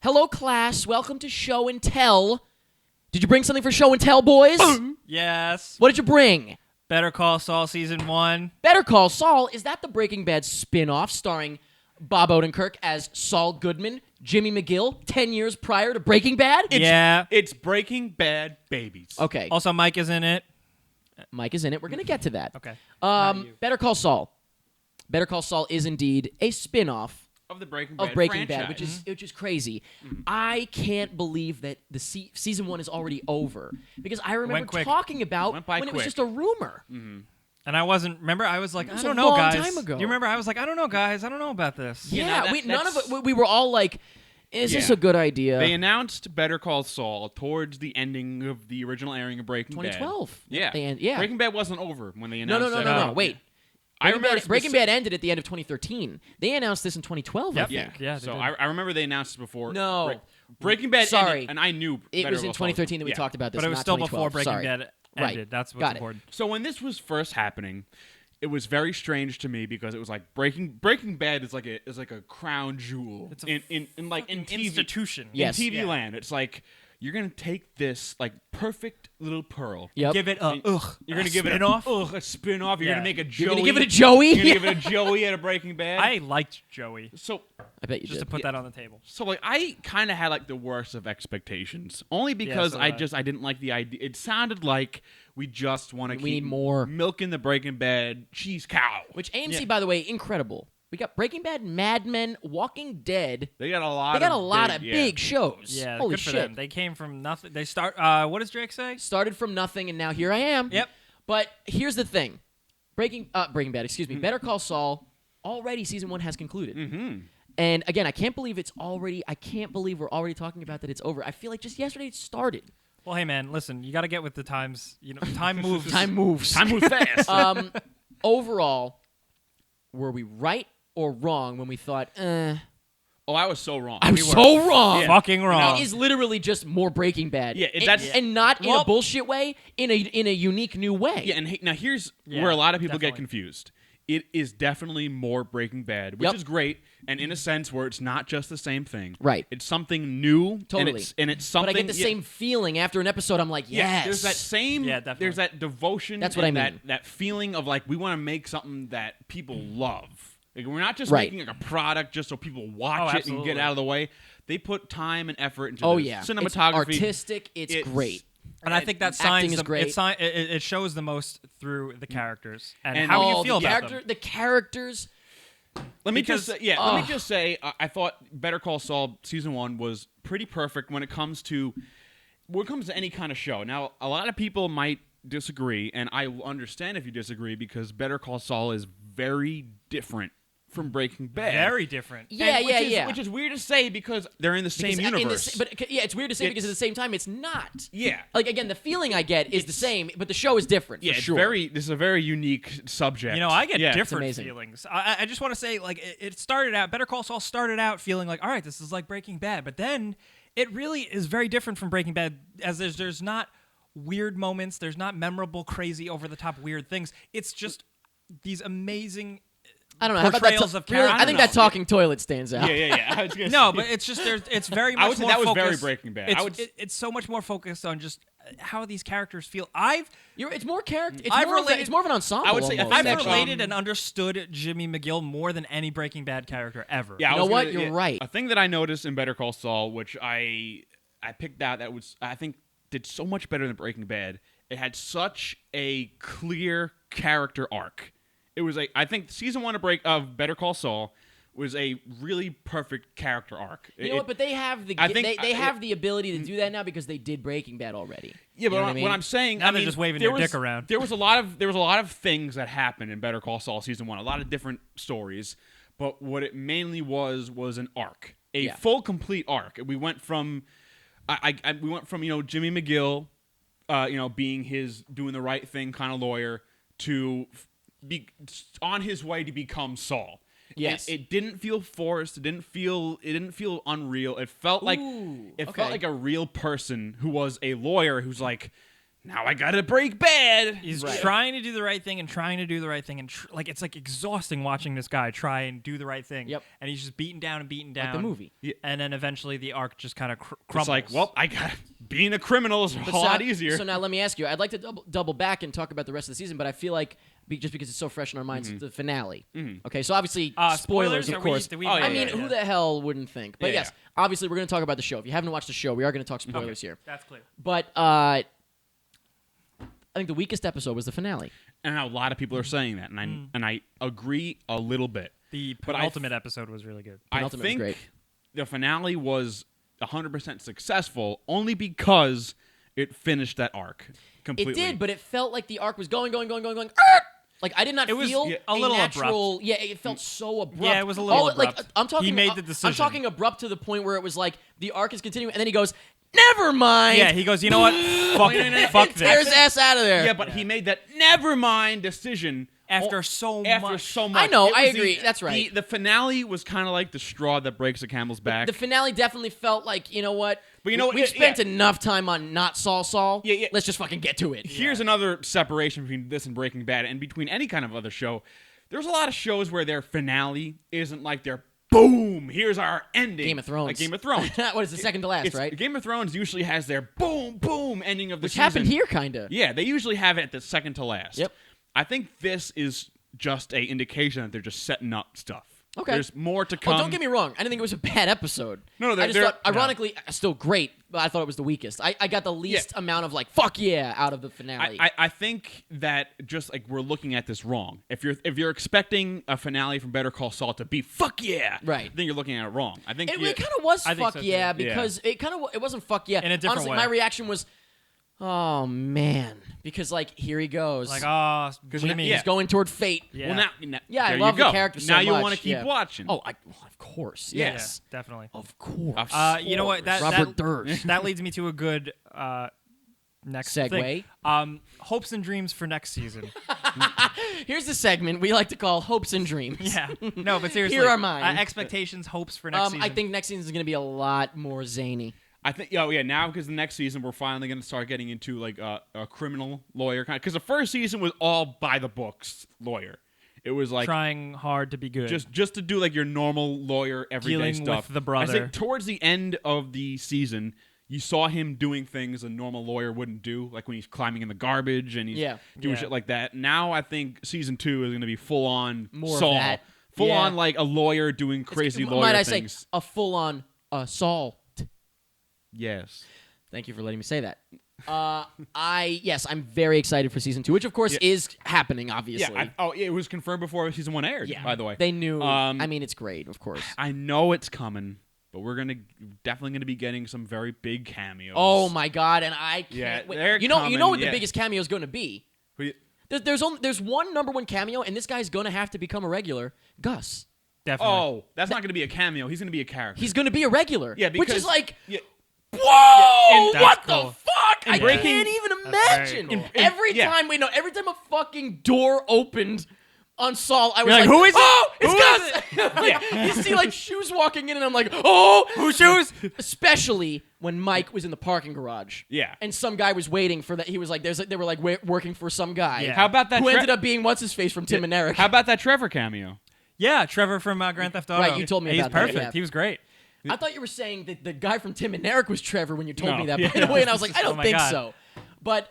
Hello, class. Welcome to Show and Tell. Did you bring something for Show and Tell, boys? Yes. What did you bring? Better Call Saul Season 1. Better Call Saul. Is that the Breaking Bad spin-off starring Bob Odenkirk as Saul Goodman, Jimmy McGill, 10 years prior to Breaking Bad? It's Breaking Bad babies. Okay. Also, Mike is in it. Mike is in it. We're going to get to that. Okay. Better Call Saul. Better Call Saul is indeed a spin-off Of the Breaking of Bad Breaking franchise. Bad, which is crazy. I can't believe that the season 1 is already over because I remember quick. talking about Went by when it was quick. just a rumor. And I wasn't. Remember, I was like, I was don't a know, long guys. time ago. Do you remember? I was like, I don't know, guys. I don't know about this. Yeah, no, none of that's- it. We were all like, "Is this Yeah. a good idea?" They announced Better Call Saul towards the ending of the original airing of Breaking 2012. Bad. Yeah. Yeah. Breaking Bad wasn't over when they No, announced it. no. Wait. I remember Breaking Bad ended at the end of 2013. They announced this in 2012. Yep. I think. Yeah. Yeah, they So did. I remember they announced it before. No. Breaking Bad Sorry. ended, and I knew It Better was in Call Saul. 2013 that we Yeah. talked about this. But it was not still 2012. before Breaking Sorry. Bad Right. ended. That's what's Got it. important. So when this was first happening, it was very strange to me because it was like Breaking Bad is like a crown jewel It's a in TV institution. Yes. in TV Yeah. land. It's like you're gonna take this like perfect little pearl. Yep. Give it a You're gonna give spin-off? it a spin-off. You're Yeah. gonna make a Joey. You're gonna give it a Joey? You're gonna give it a Joey at a Breaking Bad. I liked Joey. so I bet you Just did. to put that on the table. like I kind of had like the worst of expectations, only because so I did I. I didn't like the idea. It sounded like we just want to We keep need more. milking the Breaking Bad cheese cow. Which AMC, by the way, incredible. We got Breaking Bad, Mad Men, Walking Dead. They got a lot. They got a of lot big, of yeah. big shows. Yeah, Holy good for shit. them. They came from nothing. They start. What does Drake say? Started from nothing, and now here I am. Yep. But here's the thing: Breaking Bad. Excuse Mm-hmm. me. Better Call Saul. Already, season 1 has concluded. Mm-hmm. And again, I can't believe I can't believe we're already talking about that it's over. I feel like just yesterday it started. Well, hey man, listen. You got to get with the times. You know, time moves. Time moves. Time moves fast. Overall, were we right or wrong when we thought, oh, I was so wrong. I'm so wrong. Yeah. Fucking wrong. It is literally just more Breaking Bad. Yeah, and, that's- and not in a Well- bullshit way, in a unique new way. Yeah, and now here's Yeah, where a lot of people get definitely. confused. It is definitely more Breaking Bad, which Yep. is great, and in a sense where it's not just the same thing. Right. It's something new. Totally. And it's But something. I get the same feeling after an episode. I'm like, Yeah, yes. there's that same. Yeah, definitely. There's that devotion. That's what and I mean. That feeling of like we want to make something that people love. Like, we're not just Right. making like a product just so people watch Oh, it and absolutely. get out of the way. They put time and effort into Oh the yeah, cinematography. It's artistic. It's great. And I think that Acting signs is the, great. it shows the most through the characters and, And how Oh, you feel the about character, them. the characters. Let me Because- just let me just say I thought Better Call Saul season 1 was pretty perfect when it comes to any kind of show. Now, a lot of people might disagree, and I understand if you disagree because Better Call Saul is very different from Breaking Bad. Very different. Yeah, And yeah. Which is weird to say because they're in the same Because universe. but yeah, it's weird to say because at the same time, it's not. Yeah. Like again, the feeling I get is the same, but the show is different. yeah, for it's sure. this is a very unique subject. You know, I get Yeah. different amazing. feelings. I just want to say, like, it started out, Better Call Saul started out feeling like, all right, this is like Breaking Bad. But then it really is very different from Breaking Bad, as there's not weird moments. There's not memorable, crazy, over-the-top weird things. It's just these amazing I don't know. How about that portrayals of really, characters. I think that talking toilet stands out. Yeah. I was gonna No, say- but it's just it's very much I would say more that was very focused- Breaking Bad. It's so much more focused on just how these characters feel. It's more character. It's I've more. related- It's more of an ensemble. I would say if almost, I've actually- related and understood Jimmy McGill more than any Breaking Bad character ever. Yeah, You I know was what? gonna- You're right. A thing that I noticed in Better Call Saul, which I picked out that was I think did so much better than Breaking Bad. It had such a clear character arc. It was I think season 1 of Better Call Saul was a really perfect character arc. You know what? But they have the I think- they have the ability to do that now because they did Breaking Bad already. Yeah, but You know what I mean? what I'm saying, Now I they're mean, just waving there their was- dick around. There was a lot of things that happened in Better Call Saul season 1. A lot of different stories, but what it mainly was an arc, a Yeah. full complete arc. We went from, we went from Jimmy McGill, being his doing the right thing kind of lawyer to be on his way to become Saul. Yes. It didn't feel forced. It didn't feel unreal. It felt like Ooh, it okay. felt like a real person who was a lawyer who's like, now I gotta break bad. He's trying to do the right thing and trying to do the right thing, and like it's like exhausting watching this guy try and do the right thing. Yep. And he's just beaten down and beaten down. Like the movie. Yeah. And then eventually the arc just kind of crumbles. It's like, well, being a criminal is a lot easier. So now let me ask you. I'd like to double back and talk about the rest of the season, but I feel like just because it's so fresh in our minds, the finale. Okay, so obviously spoilers, of course. I mean, who the hell wouldn't think? But yes, obviously we're going to talk about the show. If you haven't watched the show, we are going to talk spoilers here. That's clear. But I think the weakest episode was the finale. And a lot of people are saying that, and I agree a little bit. The penultimate episode was really good. I think the finale was 100% successful only because it finished that arc completely. It did, but it felt like the arc was going. Like I did not was feel a little natural. Yeah, it felt so abrupt. Yeah, it was a little abrupt. Like I'm talking. He made the decision. I'm talking abrupt to the point where it was like the arc is continuing, and then he goes, "Never mind." Yeah, he goes, "You know what? Fuck this." Tears his ass out of there. Yeah, but he made that never mind decision after so much. I know. I agree. That's right. The finale was kind of like the straw that breaks a camel's back. The finale definitely felt like, you know what? But you know what? We've spent enough time on not Saul. Yeah. Let's just fucking get to it. Here's another separation between this and Breaking Bad, and between any kind of other show. There's a lot of shows where their finale isn't like their boom, here's our ending. Game of Thrones. Like Game of Thrones. What is the second to last, right? Game of Thrones usually has their boom, boom ending of the Which season. happened here, kind of. Yeah, they usually have it at the second to last. Yep. I think this is just a indication that they're just setting up stuff. Okay. There's more to come. Oh, don't get me wrong. I didn't think it was a bad episode. No, I just thought, ironically, still great, but I thought it was the weakest. I got the least amount of like, fuck yeah, out of the finale. I think that just like we're looking at this wrong. If you're expecting a finale from Better Call Saul to be fuck yeah, right, then you're looking at it wrong. I think it kind of was fuck so yeah because it wasn't fuck yeah. In a different Honestly, way. my reaction was, oh man, because like here he goes, Like Jimmy, he's going toward fate. Yeah. Well, now Yeah, I there love you go. the character so now much. you want to keep Yeah. watching. Oh, of course, yes, Yeah, definitely. of course. You know what? Robert Durst. That leads me to a good next Segue. thing. Hopes and dreams for next season. Here's the segment we like to call Hopes and Dreams. Yeah. No, but seriously. Here are mine. Expectations, hopes for next season. I think next season is going to be a lot more zany. I think, now because the next season we're finally going to start getting into like a criminal lawyer kind. Because the first season was all by the books lawyer. It was like trying hard to be good. just to do like your normal lawyer everyday Dealing stuff. with the brother. I think towards the end of the season, you saw him doing things a normal lawyer wouldn't do, like when he's climbing in the garbage and he's doing shit like that. Now I think season 2 is going to be full on More Saul, of that. full on like a lawyer doing crazy lawyer might I things. say a full on Saul. Yes. Thank you for letting me say that. I'm very excited for season 2, which of course is happening, obviously. Yeah. It was confirmed before season 1 aired. Yeah. By the way, They knew. I mean, it's great, of course. I know it's coming, but we're definitely gonna be getting some very big cameos. Oh my god! And I can't Yeah, wait. they're You know coming, what the yeah. biggest cameo is going to be? We- There's one number one cameo, and this guy's going to have to become a regular. Gus. Definitely. Oh, that's not gonna be a cameo. He's gonna be a character. He's going to be a regular. Yeah, which because- is like. Yeah. Whoa! That's What cool. the fuck? I Breaking- can't even That's very imagine. cool. Every yeah. time a fucking door opened on Saul, I was You're like, like, who is it? Oh, it's Who Gus! Like, you see like shoes walking in, and I'm like, oh, Whose shoes? Especially when Mike was in the parking garage. Yeah. And some guy was waiting for that. He was like, they were like working for some guy. Yeah. How about that? Who ended up being what's his face from Tim and Eric. How about that Trevor cameo? Yeah, Trevor from Grand Theft Auto. Right, you told me He's about that, perfect. yeah. He was great. I thought you were saying that the guy from Tim and Eric was Trevor when you told No. me that, Yeah. by the way, and I was like, I Oh don't my think God. so. But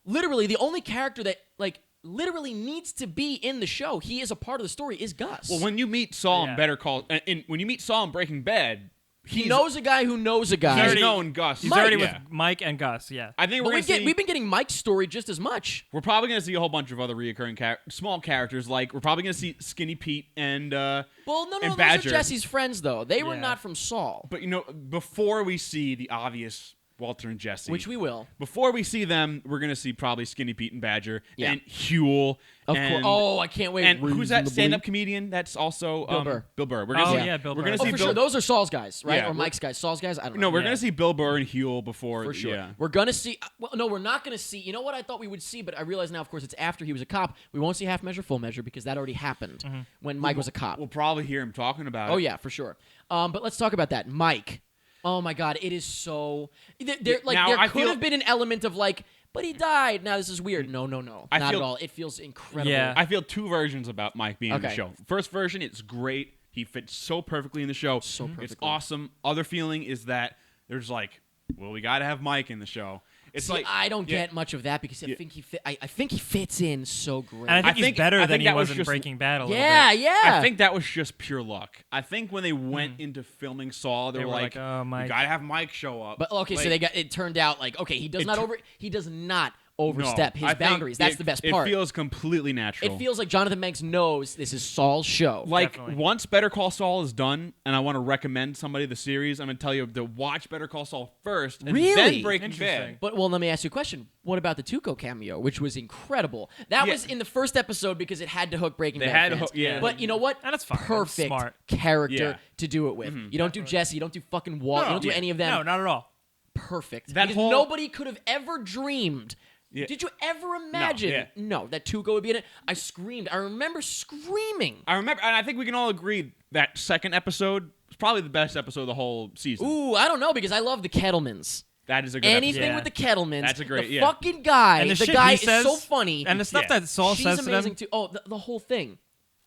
literally the only character that like literally needs to be in the show, he is a part of the story, is Gus. Well, when you meet Saul Yeah. in Better Call, when you meet Saul in Breaking Bad, he knows a guy who knows a guy. He's known Gus. He's Mike. already Yeah. with Mike and Gus, yeah. I think But we've been getting Mike's story just as much. We're probably going to see a whole bunch of other reoccurring small characters. Like we're probably going to see Skinny Pete and Well, no, and those Badger. are Jesse's friends though. They were Yeah. not from Saul, But before we see the obvious Walter and Jesse, which we will. before we see them, we're going to see probably Skinny Pete and Badger Yeah. and Huel. Of and, course. Oh, I can't wait. And who's that Reasonably. stand-up comedian? That's also Bill Burr. Bill Burr. We're gonna see, Bill We're Burr. going to Oh, see for Bill. sure. Those are Saul's guys, right? Yeah, Or we're- Mike's guys. Saul's guys? I don't know. No, we're Yeah. going to see Bill Burr and Huel before. For sure. Yeah. We're going to see. Well, no, we're not going to see. You know what I thought we would see, but I realize now, of course, it's after he was a cop. We won't see half measure, full measure, because that already happened when Mike was a cop. We'll probably hear him talking about it. Oh, yeah, for sure. But let's talk about that. Mike. Oh my God, it is so. There could have been an element of like, but he died. Now this is weird. No, not at all. It feels incredible. Yeah. I feel two versions about Mike being in the show. First version, it's great. He fits so perfectly in the show. So perfectly. It's awesome. Other feeling is that there's like, well, we got to have Mike in the show. It's like I don't get much of that because I think I think he fits in so great. And I think he's better than he was in Breaking Bad a little bit. Yeah. I think that was just pure luck. I think when they went into filming Saul, they were like, oh, Mike. we got to have Mike show up. But okay, so it turned out like, okay, he does not overstep his boundaries. That's the best part. It feels completely natural. It feels like Jonathan Banks knows this is Saul's show. Like, Definitely. once Better Call Saul is done, and I want to recommend somebody the series, I'm going to tell you to watch Better Call Saul first, and then Breaking Bad. But, let me ask you a question. What about the Tuco cameo, which was incredible? That was in the first episode because it had to hook Breaking Bad fans. But you know what? That's fine. Perfect Smart. character to do it with. You don't do Jesse. You don't do fucking Walt. You don't do any of them. No, not at all. Perfect. That Because whole- nobody could have ever dreamed. Yeah. Did you ever imagine? No, that Tuco would be in it. I screamed. I remember screaming. I remember, and I think we can all agree that second episode was probably the best episode of the whole season. Ooh, I don't know because I love the Kettlemans. That is a good Anything episode. with the Kettlemans. That's a great- The fucking guy. And the shit guy he is says, so funny. And the stuff that Saul She's says to amazing them. too. Oh, the whole thing.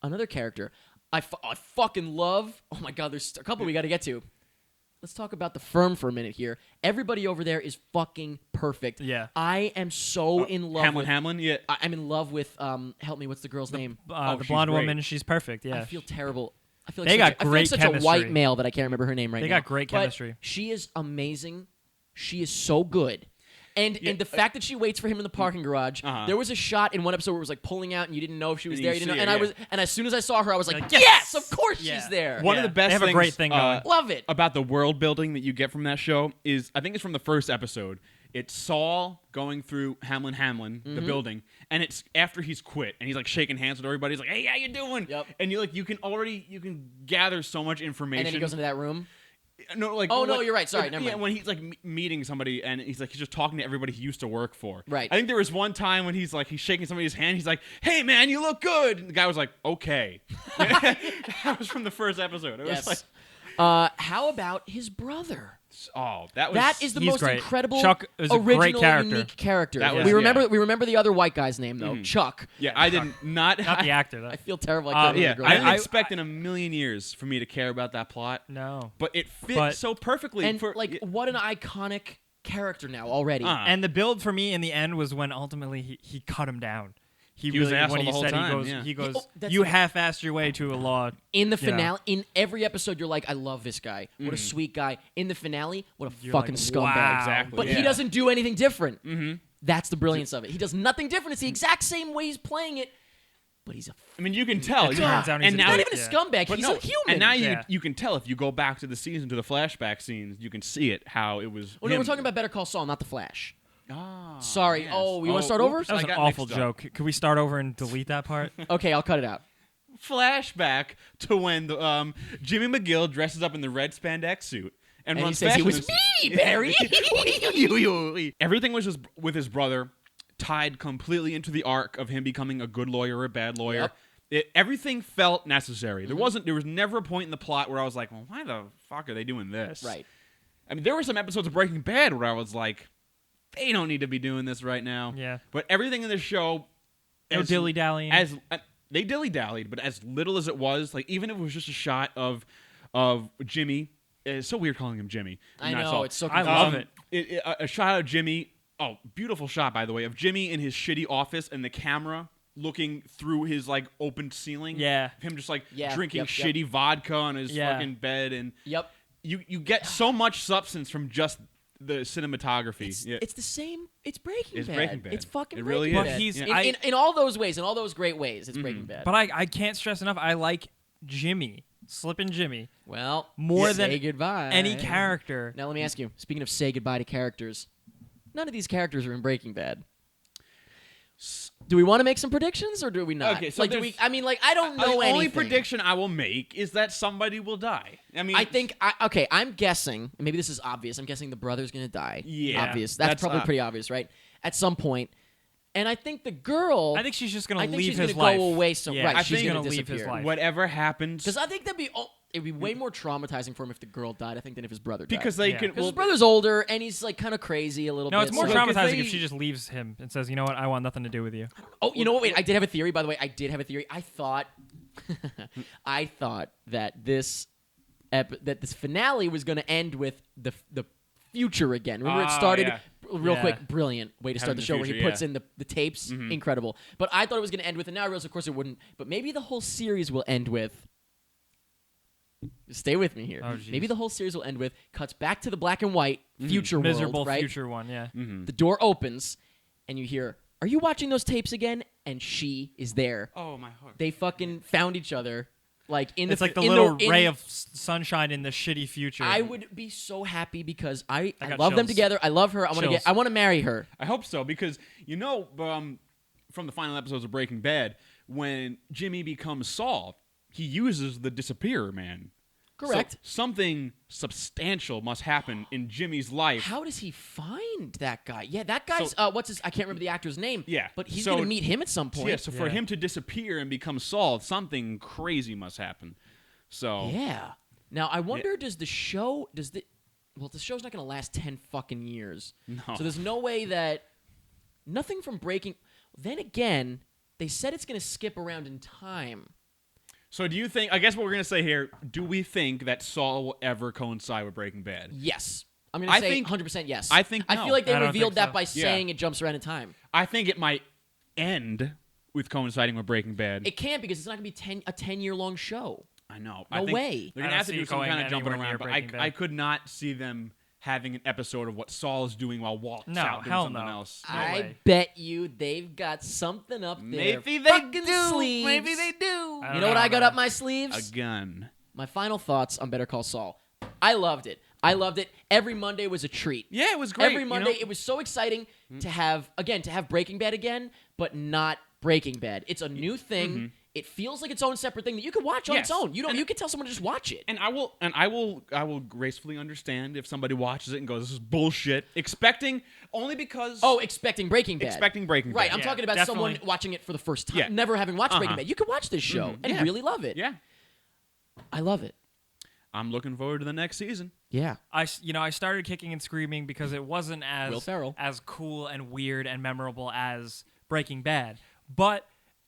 Another character I fucking love. Oh my God, there's a couple we got to get to. Let's talk about the firm for a minute here. Everybody over there is fucking perfect. Yeah. I am so in love with Hamlin, yeah. I'm in love with help me, what's the girl's name? The she's blonde great. woman, she's perfect. Yeah. I feel terrible. I feel like They got I feel great like such chemistry. a white male that I can't remember her name right now. They got great But chemistry. she is amazing. She is so good. And the fact that she waits for him in the parking garage, there was a shot in one episode where it was like pulling out and you didn't know if she was And there. you You didn't see know, her, and as soon as I saw her, I was like, Like, yes, yes! of course Yeah. she's there. One of the best They have a things, great thing going. Love it. about the world building that you get from that show is, I think it's from the first episode. It's Saul going through Hamlin, the building, and it's after he's quit, and he's like shaking hands with everybody. He's like, "Hey, how you doing?" Yep. And you can gather so much information. And then he goes into that room. No, like Oh, no, you're right. Sorry, never mind. when he's like meeting somebody, and he's just talking to everybody he used to work for. Right. I think there was one time when he's shaking somebody's hand. He's like, "Hey, man, you look good." And the guy was like, "Okay." That was from the first episode. It was like, how about his brother? oh, That is the He's most great. incredible, Chuck is a original, great character. unique character. That was- we yeah. remember the other white guy's name though, Chuck. yeah. I did not. Not the actor. I feel terrible. I couldn't Yeah, remember I the didn't girl's name. expect in a million years for me to care about that plot, No. but it fit But- so perfectly. And for, what an iconic character now already. And the build for me in the end was when ultimately he cut him down. He was really, an when asshole he the whole said time, he goes, that's you the- half-assed your way to a law. In the Yeah. finale, in every episode, you're like, I love this guy. What a sweet guy. In the finale, what a You're fucking like, scumbag. wow. Exactly. But Yeah. he doesn't do anything different. That's the brilliance of it. He does nothing different. It's the exact same way he's playing it, but he's a I mean, you can tell. It turns out he's and a now not dick. even a Yeah. scumbag. But He's no, a human. and now Yeah. you can tell if you go back to the season, to the flashback scenes, you can see it, how it was. Oh, no, him. we're talking about Better Call Saul, not The Flash. Ah, Sorry. yes. Oh, you wanna start over? Oops, That was I an got awful mixed up. joke. Could we start over and delete that part? Okay, I'll cut it out. Flashback to when Jimmy McGill dresses up in the red spandex suit and And he runs says, fast "It was with me, Barry." Everything was just with his brother, tied completely into the arc of him becoming a good lawyer or a bad lawyer. Yep. Everything felt necessary. There was never a point in the plot where I was like, well, why the fuck are they doing this? Right. I mean, there were some episodes of Breaking Bad where I was like, they don't need to be doing this right now. Yeah. But everything in this show, No dilly-dallying. They dilly-dallied, but as little as it was, like even if it was just a shot of Jimmy, it's so weird calling him Jimmy. I not know, Saul. it's so I love confusing. it. A shot of Jimmy. Oh, beautiful shot, by the way, of Jimmy in his shitty office and the camera looking through his open ceiling. Yeah. Him just Yeah, drinking yep. shitty vodka on his Yeah. fucking bed, and Yep. you get so much substance from just the cinematography. It's the same. It's Breaking It's Bad. Breaking Bad. It's fucking It really Breaking is. Bad. But he's- in all those ways, in all those great ways, it's Breaking Bad. But I can't stress enough, I like Jimmy, Slippin' Jimmy, well, more say than goodbye. any character. Now let me ask you. Speaking of say goodbye to characters, none of these characters are in Breaking Bad. Do we want to make some predictions or do we not? Okay, so do we? there's- I mean, I don't know the anything. only prediction I will make is that somebody will die. I mean, I think. Okay, I'm guessing. And maybe this is obvious. I'm guessing the brother's gonna die. Yeah, obvious. That's probably pretty obvious, right? At some point. And I think the girl. I think she's just going I to think leave she's his gonna life. go away. So Yeah, right, I she's think gonna gonna leave his disappear. life. whatever happens. Because I think that'd be. it'd be way more traumatizing for him if the girl died, I think, than if his brother died. Because they could. Because his brother's older and he's like kind of crazy a little bit. No, it's more so traumatizing if she just leaves him and says, "You know what? I want nothing to do with you." Oh, you know what? Wait, I did have a theory. By the way, I did have a theory. I thought that this finale was going to end with the future again. Remember, it started real quick. Brilliant way to start the show where he puts in the tapes. Incredible. But I thought it was going to end with, and now I realize, of course, it wouldn't. But maybe the whole series will end with. Stay with me here. Oh, maybe the whole series will end with cuts back to the black and white future miserable world, right? future one. Yeah. The door opens, and you hear, "Are you watching those tapes again?" And she is there. Oh my heart. They fucking found each other. Like it's like the little ray of sunshine in the shitty future. I would be so happy because I love chills. them together. I love her. I want to marry her. I hope so because from the final episodes of Breaking Bad, when Jimmy becomes Saul, he uses the Disappearer Man. Correct. So something substantial must happen in Jimmy's life. How does he find that guy? Yeah, that guy's what's his? I can't remember the actor's name. Yeah, but he's gonna meet him at some point. Yeah, so for him to disappear and become Saul, something crazy must happen. So yeah. Now I wonder, the show's not gonna last 10 fucking years. No. So there's no way that nothing from Breaking. Then again, they said it's gonna skip around in time. So do you think, I guess what we're going to say here, do we think that Saul will ever coincide with Breaking Bad? Yes. I'm going to say 100% yes. I think no. I feel like they revealed that so. by saying it jumps around in time. I think it might end with coinciding with Breaking Bad. It can't because it's not going to be a 10-year-long show. I know. No way. They're going to have to do some kind of jumping around, but I could not see them having an episode of what Saul is doing while Walt's out doing something else. No I way. bet you they've got something up there. Maybe they do. Sleeves. Maybe they do. You know what I got up my sleeves? A gun. My final thoughts on Better Call Saul. I loved it. Every Monday was a treat. Yeah, it was great. Every Monday, it was so exciting to have Breaking Bad again, but not Breaking Bad. It's a new thing. It feels like its own separate thing that you could watch on its own. You can tell someone to just watch it. And I will gracefully understand if somebody watches it and goes, "This is bullshit," expecting Breaking Bad. Expecting Breaking Bad. Right, I'm talking about someone watching it for the first time, never having watched Breaking Bad. You could watch this show and really love it. Yeah. I love it. I'm looking forward to the next season. Yeah. I started kicking and screaming because it wasn't Will Ferrell. as cool and weird and memorable as Breaking Bad. But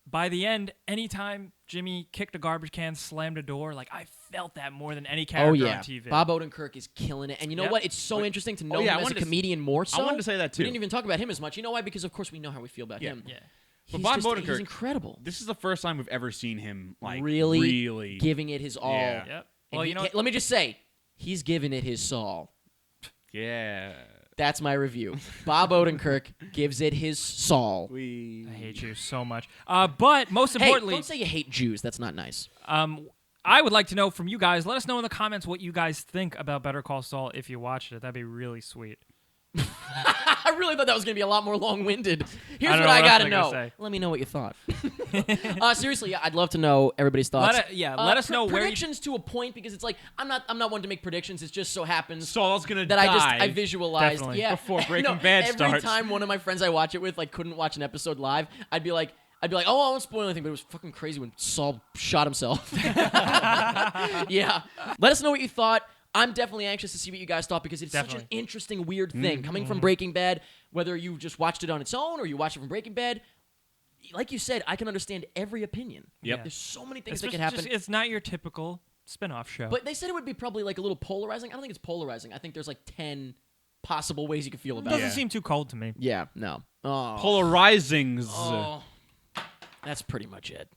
by the end, anytime Jimmy kicked a garbage can, slammed a door, like I felt that more than any character on TV. Bob Odenkirk is killing it. And you know what? It's so interesting to know him as a comedian more so. I wanted to say that too. We didn't even talk about him as much. You know why? Because of course we know how we feel about him. Yeah. But Bob Odenkirk, he's incredible. This is the first time we've ever seen him really giving it his all. Yeah. Yep. Well, let me just say, he's giving it his all. Yeah. That's my review. Bob Odenkirk gives it his Saul. I hate you so much. But most importantly... don't say you hate Jews. That's not nice. I would like to know from you guys. Let us know in the comments what you guys think about Better Call Saul if you watched it. That'd be really sweet. I really thought that was going to be a lot more long-winded. Here's what I got to know. Let me know what you thought. Seriously, I'd love to know everybody's thoughts. Let us know predictions to a point because it's like I'm not one to make predictions. It just so happens Saul's gonna that die I visualized before Breaking Bad starts. Every time one of my friends I watch it with couldn't watch an episode live, I'd be like, oh, I won't spoil anything, but it was fucking crazy when Saul shot himself. Yeah. Let us know what you thought. I'm definitely anxious to see what you guys thought because it's such an interesting, weird thing. Coming from Breaking Bad, whether you just watched it on its own or you watched it from Breaking Bad, like you said, I can understand every opinion. Yep. There's so many things that can happen. It's not your typical spinoff show. But they said it would be probably like a little polarizing. I don't think it's polarizing. I think there's like 10 possible ways you could feel about it. Doesn't seem too cold to me. Yeah, no. Oh. Polarizings. Oh. That's pretty much it.